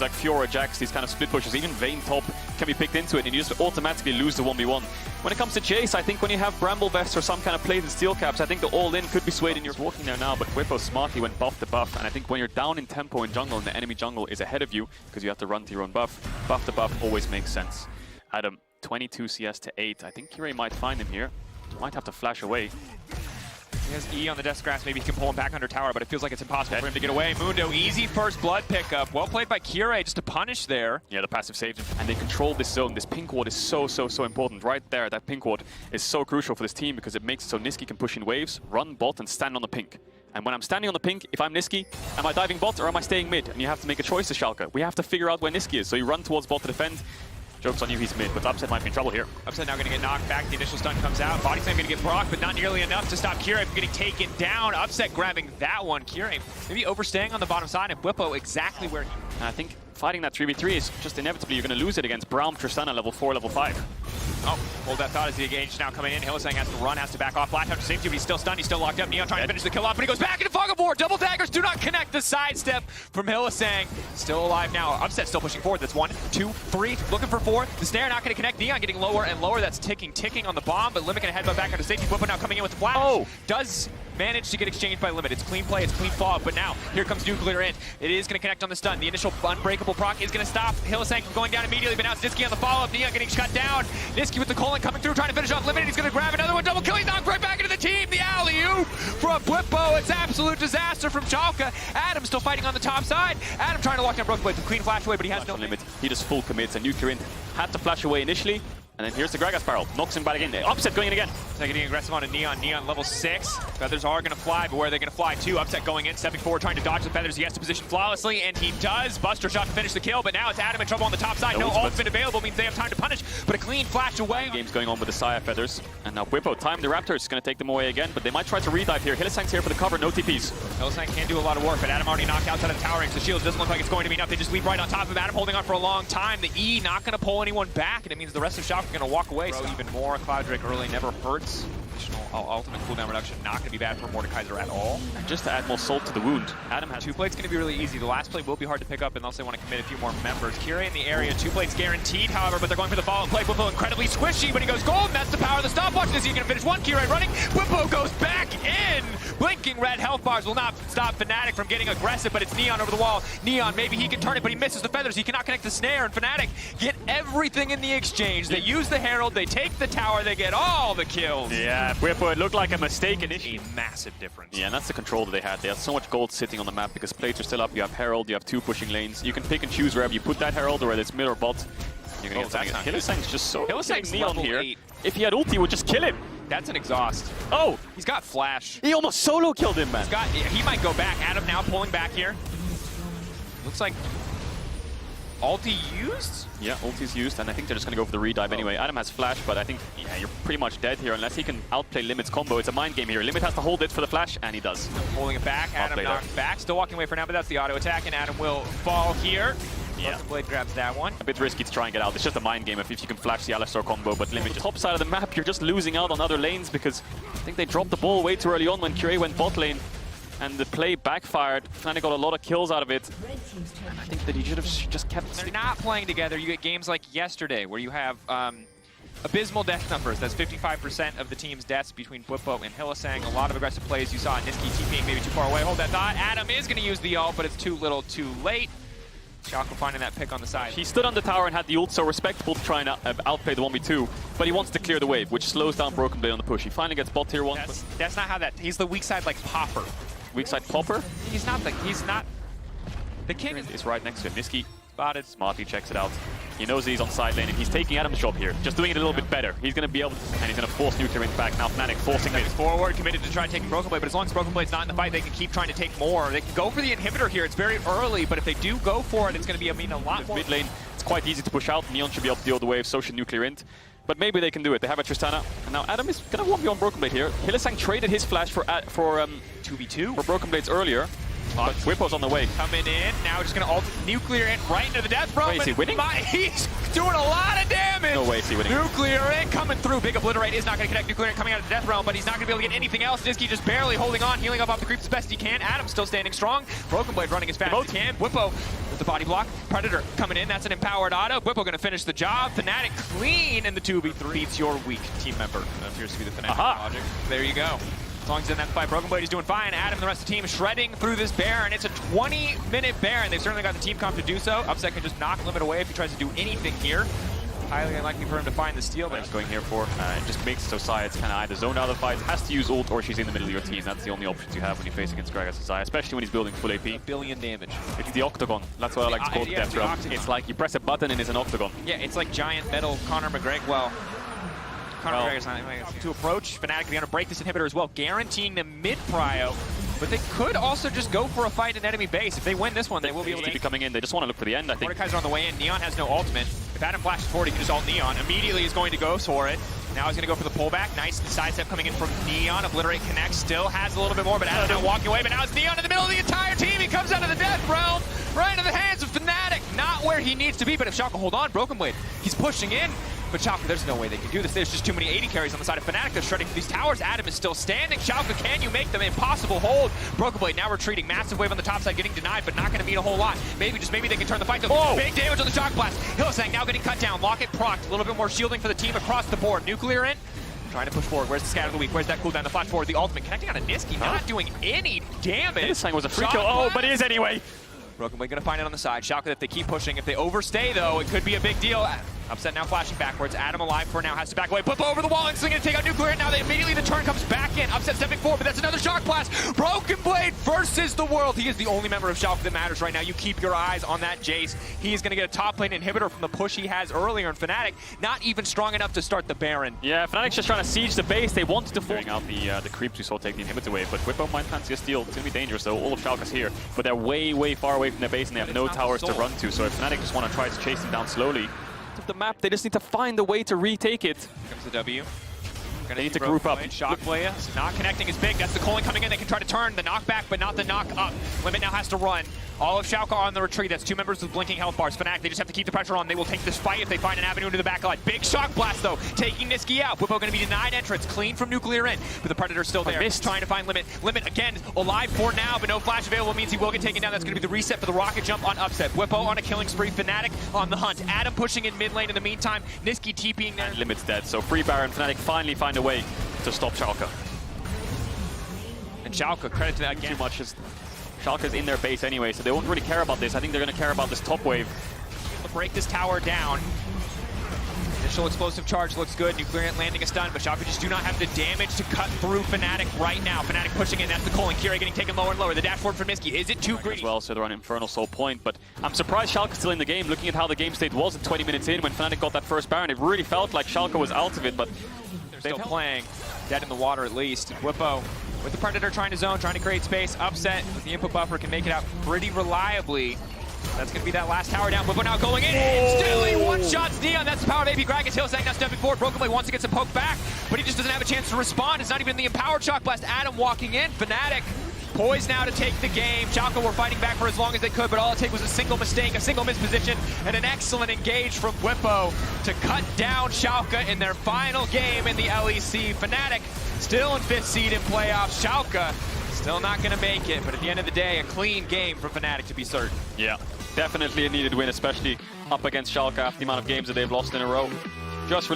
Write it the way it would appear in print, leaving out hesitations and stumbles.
Like Fiora, Jax, these kind of split pushes, even Vayne top can be picked into it, and you just automatically lose the 1v1. When it comes to Jace, I think when you have Bramble Vest or some kind of plated steel caps, I think the all-in could be swayed in your walking there now, but Whippo smartly went buff to buff, and I think when you're down in tempo in jungle and the enemy jungle is ahead of you, because you have to run to your own buff to buff always makes sense. Adam, 22 CS to 8. I think Kirei might find him here. Might have to flash away. He has E on the death grass. Maybe he can pull him back under tower, but it feels like it's impossible for him to get away. Mundo, easy first blood pickup. Well played by Kirei just to punish there. Yeah, the passive saved him. And they control this zone. This pink ward is so important. Right there, that pink ward is so crucial for this team because it makes it so Niski can push in waves, run bot, and stand on the pink. And when I'm standing on the pink, if I'm Niski, am I diving bot or am I staying mid? And you have to make a choice as Schalke. We have to figure out where Niski is. So you run towards bot to defend. Joke's on you, he's mid, but Upset might be in trouble here. Upset now going to get knocked back. The initial stun comes out. Body slam going to get proc, but not nearly enough to stop Kirei from getting taken down. Upset grabbing that one. Kirei maybe overstaying on the bottom side, and Whippo exactly where he... And I think fighting that 3v3 is just inevitably you're going to lose it against Braum, Tristana, level 4, level 5. Oh, hold that thought as the engage now coming in. Hylissang has to run, has to back off. Flash out to safety, but he's still stunned. He's still locked up. Neon trying to finish the kill off, but he goes back into Fog of War. Double daggers do not connect. The sidestep from Hylissang. Still alive now. Upset still pushing forward. That's 1, 2, 3. Looking for 4. The snare not going to connect. Neon getting lower and lower. That's ticking on the bomb, but Limit going to headbutt back onto safety. Whippo now coming in with the flash. Oh! Does manage to get exchanged by Limit. It's clean play, it's clean fog, but now here comes Nuclear in. It is going to connect on the stun. The initial unbreakable proc is going to stop Hylissang from going down immediately, but now it's Niski on the follow-up. Neon getting shut down. Niski with the colon coming through, trying to finish off Limit. He's going to grab another one. Double kill. He's knocked right back into the team. The alley-oop from Whippo. It's absolute disaster from Schalke. Adam still fighting on the top side. Adam trying to lock down Broken Blade. The Queen flash away, but he has no Limit. He just full commits, and Nuclear had to flash away initially. And then here's the Gragas barrel. Knocks him back again. Upset going in again. So getting aggressive on a Neon. Neon level 6. Feathers are going to fly, but where are they going to fly to? Upset going in, stepping forward, trying to dodge the Feathers. He has to position flawlessly, and he does. Buster shot to finish the kill, but now it's Adam in trouble on the top side. No ultimate available means they have time to punish, but a clean flash away. Game's going on with the Saya Feathers. And now Whippo timed the Raptors. Going to take them away again, but they might try to redive here. Hylissang's here for the cover. No TPs. Hylissang can do a lot of work, but Adam already knocked outside of the towering, so shields doesn't look like it's going to be enough. They just leap right on top of Adam, holding on for a long time. The E not going to pull anyone back, and it means the rest of Schalke are going to walk away. Even more. Cloud Drake early never hurts. Additional ultimate cooldown reduction not going to be bad for Mordekaiser at all. And just to add more salt to the wound, Adam has 2 plates going to be really easy. The last plate will be hard to pick up unless they want to commit a few more members. Kirei in the area, 2 plates guaranteed, however, but they're going for the follow-up play. Whippo incredibly squishy, but he goes gold, and that's the power of the stopwatch. Is he going to finish one? Kirei running. Whippo goes back in. Blinking red health bars will not stop Fnatic from getting aggressive, but it's Neon over the wall. Neon, maybe he can turn it, but he misses the Feathers. He cannot connect the snare, and Fnatic get everything in the exchange. They use the Herald, they take the tower, they get all the kills. Yeah, Whippo, it looked like a mistake initially. A massive difference. Yeah, and that's the control that they had. They had so much gold sitting on the map because plates are still up. You have Herald, you have 2 pushing lanes. You can pick and choose wherever you put that Herald or whether it's mid or bot. You're gonna get something. Hylissang's just so Neon here. 8. If he had ulti, he would just kill him. That's an exhaust. Oh! He's got flash. He almost solo killed him, man. He might go back. Adam now pulling back here. Looks like ulti used? Yeah, ulti's used, and I think they're just going to go for the redive anyway. Adam has flash, but I think, yeah, you're pretty much dead here unless he can outplay Limit's combo. It's a mind game here. Limit has to hold it for the flash, and he does. Pulling it back. Adam knocked back. Still walking away for now, but that's the auto attack, and Adam will fall here. Yeah. Blade grabs that one. A bit risky to try and get out. It's just a mind game if you can flash the Alistar combo, but Limit, top side of the map, you're just losing out on other lanes because I think they dropped the ball way too early on when Kirei went bot lane. And the play backfired. Fnatic got a lot of kills out of it. And I think that he should have just kept... They're not playing together. You get games like yesterday where you have abysmal death numbers. That's 55% of the team's deaths between Whippo and Hylissang. A lot of aggressive plays. You saw Niski TPing maybe too far away. Hold that thought. Adam is going to use the ult, but it's too little too late. Schalke finding that pick on the side. He stood on the tower and had the ult, so respectable to try and outplay the 1v2. But he wants to clear the wave, which slows down Broken Blade on the push. He finally gets bot tier 1. That's not how that... He's the weak side like Popper. Weak side Popper? He's not. The king is right next to him. Niski spotted, smartly checks it out. He knows he's on side lane and he's taking Adam's job here. Just doing it a little bit better. He's going to be able to, and he's going to force Nuclear back. Now Fnatic forcing it forward, committed to try and take Broken Blade, but as long as Broken Blade's not in the fight, they can keep trying to take more. They can go for the inhibitor here. It's very early, but if they do go for it, it's going to be a lot more. Mid lane, it's quite easy to push out. Neon should be able to deal with the wave, so should Nuclear Int. But maybe they can do it. They have a Tristana. And now Adam is going to 1v1 Broken Blade here. Hylissang traded his flash for 2v2 for Broken Blades earlier. But Whippo's on the way. Coming in. Now just going to ult Nuclear in right into the death row. Is he winning? He's doing a lot of damage. No way is he winning. Nuclear in coming through. Big Obliterate is not going to connect. Nuclear in coming out of the death realm, but he's not going to be able to get anything else. Niski just barely holding on, healing up off the creeps as best he can. Adam still standing strong. Broken Blade running as fast as he can. Whippo the body block. Predator coming in, that's an empowered auto. Whippo gonna finish the job. Fnatic clean in the 2v3. Beats your weak team member. That appears to be the Fnatic logic. There you go. As long as he's in that fight, Broken Blade is doing fine. Adam and the rest of the team shredding through this Baron. It's a 20-minute Baron. They've certainly got the team comp to do so. Upset can just knock Limit away if he tries to do anything here. Highly unlikely for him to find the steal, but he's going here for it just makes it so Side's kind of either zoned out of the fight, has to use ult, or she's in the middle of your team. That's the only options you have when you face against Gragas' Zaya, especially when he's building full AP. 1 billion damage. It's the octagon. That's what I like to call it. Death Drum. It's like you press a button and it's an octagon. Yeah, it's like giant metal Conor McGregor. Well, Conor McGregor's not to approach. Fnatic are going to break this inhibitor as well, guaranteeing the mid-prio. But they could also just go for a fight in enemy base. If they win this one, they will be able to keep coming in. They just want to look for the end, I think. Mordekaiser on the way in. Neon has no ultimate. If Adam flashes forward, he can just ult Neon. Immediately is going to go for it. Now he's going to go for the pullback. Nice sidestep coming in from Neon. Obliterate connects. Still has a little bit more, but Adam's not walking away. But now it's Neon in the middle of the entire team. He comes out of the death realm, right into the hands of Fnatic. Not where he needs to be, but if Schalke hold on, Broken Blade, he's pushing in. But Schalke, there's no way they can do this. There's just too many 80 carries on the side of Fnatic. They're shredding through these towers. Adam is still standing. Schalke, can you make them impossible hold? Broken Blade now retreating. Massive wave on the top side, getting denied, but not going to mean a whole lot. Maybe, just maybe they can turn the fight. Big damage on the shock blast. Hillsang now getting cut down. Locket procced. A little bit more shielding for the team across the board. Nuclear in. Trying to push forward. Where's the scatter of the week? Where's that cooldown? The flash forward. The ultimate connecting on a Niski. Not doing any damage. Hillsang was a free kill. Oh, but it is anyway. Broken Blade gonna find it on the side. Schalke, if they keep pushing, if they overstay though, it could be a big deal. Upset now flashing backwards. Adam alive for now, has to back away. Whippo over the wall and swinging to take out Nuclear. Now they immediately the turn comes back in. Upset stepping forward, but that's another shock blast. Broken Blade versus the world. He is the only member of Schalke that matters right now. You keep your eyes on that Jace. He is gonna get a top lane inhibitor from the push he has earlier in Fnatic. Not even strong enough to start the Baron. Yeah, Fnatic's just trying to siege the base. They wanted to force out the creeps we saw take the inhibitor away, but Whippo might fancy a steal. It's gonna be dangerous though. All of Schalke's here, but they're way, way far away from their base and they have no towers to run to. So if Fnatic just want to try to chase them down slowly, the map, they just need to find a way to retake it. Comes the W. They need to group up. Shockblade not connecting is big. That's the calling coming in. They can try to turn the knockback, but not the knock up. Limit now has to run. All of Schalke on the retreat. That's 2 members with blinking health bars. Fnatic, they just have to keep the pressure on. They will take this fight if they find an avenue into the back line. Big shock blast though, taking Niski out. Whippo going to be denied entrance, clean from Nuclear in, but the Predator's still there. Trying to find Limit. Limit again, alive for now, but no flash available means he will get taken down. That's going to be the reset for the rocket jump on Upset. Whippo on a killing spree. Fnatic on the hunt. Adam pushing in mid lane in the meantime. Niski TPing there. And Limit's dead, so free Baron. Fnatic finally find a way to stop Schalke. And Schalke, credit to that again. Too much is Schalke's in their base anyway, so they won't really care about this. I think they're going to care about this top wave. Break this tower down. Initial explosive charge looks good. Nuclear landing a stun, but Schalke just do not have the damage to cut through Fnatic right now. Fnatic pushing in. That's the calling. Kira getting taken lower and lower. The dashboard from Niski. Is it too greedy? As well, so they're on Infernal Soul Point, but I'm surprised Schalke's still in the game. Looking at how the game state was at 20 minutes in when Fnatic got that first Baron, it really felt like Schalke was out of it, but they're still playing. Dead in the water at least. Whippo with the Predator trying to zone, trying to create space. Upset with the input buffer can make it out pretty reliably. That's going to be that last tower down. Whippo now going in. Instantly one-shots Neon. That's the power of AP Gragas. Hillsang now stepping forward. Broken Blade wants to get some poke back, but he just doesn't have a chance to respond. It's not even the empowered shock blast. Adam walking in. Fnatic poised now to take the game. Schalke were fighting back for as long as they could, but all it took was a single mistake, a single misposition, and an excellent engage from Whippo to cut down Schalke in their final game in the LEC. Fnatic still in 5th seed in playoffs. Schalke still not going to make it, but at the end of the day, a clean game for Fnatic to be certain. Yeah, definitely a needed win, especially up against Schalke after the amount of games that they've lost in a row. Just